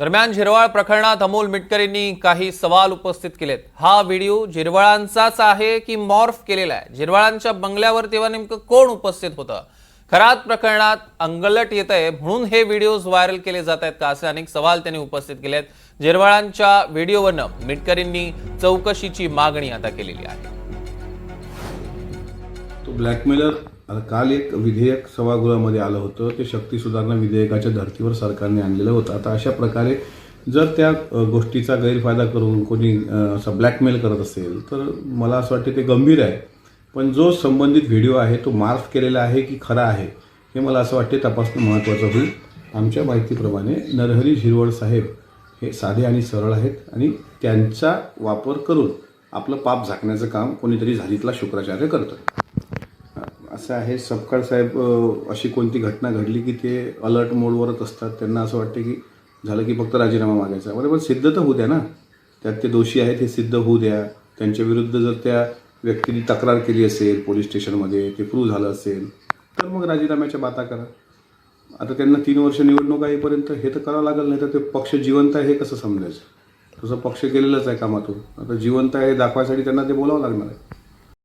दरम्यान झिरवाळ प्रकरणात अमोल मिटकरींनी काही सवाल उपस्थित केलेत। हा व्हिडिओ झिरवाळांचाच आहे की मॉर्फ केलेला आहे? झिरवाळांच्या बंगल्यावर तेव्हा नेमकं कोण उपस्थित होतं? खरात प्रकरणात अंगलट येतंय म्हणून हे व्हिडिओज व्हायरल केले जात आहेत का, असे अनेक सवाल त्यांनी उपस्थित केलेत। झिरवाळांच्या व्हिडिओवरनं मिटकरींनी चौकशीची मागणी आता केलेली आहे। तो ब्लॅकमेलर काल एक विधेयक सभागृहामध्ये आलं होतं, ते शक्ती सुधारणा विधेयकाच्या धर्तीवर सरकारने आणलेलं होतं। आता अशा प्रकारे जर त्या गोष्टीचा गैरफायदा करून कोणी असं ब्लॅकमेल करत असेल तर मला असं वाटतं ते गंभीर आहे। पण जो संबंधित व्हिडिओ आहे तो मार्फ केलेला आहे की खरा आहे हे मला असं वाटते तपासणं महत्त्वाचं होईल। आमच्या माहितीप्रमाणे नरहरी झिरवळ साहेब हे साधे आणि सरळ आहेत आणि त्यांचा वापर करून आपलं पाप झाकण्याचं काम कोणीतरी झालीतला शुक्राचार्य करतो। असं आहे, सपकाळ साहेब अशी कोणती घटना घडली की ते अलर्ट मोडवरच असतात। त्यांना असं वाटतं की झालं की फक्त राजीनामा मागायचा, बरोबर सिद्ध तर होऊ द्या ना, त्यात ते दोषी आहेत हे सिद्ध होऊ द्या। त्यांच्या विरुद्ध जर त्या व्यक्तीने तक्रार केली असेल पोलीस स्टेशनमध्ये, ते प्रूव्ह झालं असेल तर मग राजीनाम्याच्या बाता करा। आता त्यांना 3 वर्ष निवडणूक येईपर्यंत हे तर करावं लागेल, नाही तर ते पक्ष जिवंत आहे हे कसं समजायचं? तसं पक्ष गेलेलंच आहे कामातून, आता जिवंत आहे दाखवायसाठी त्यांना ते बोलावं लागणार आहे।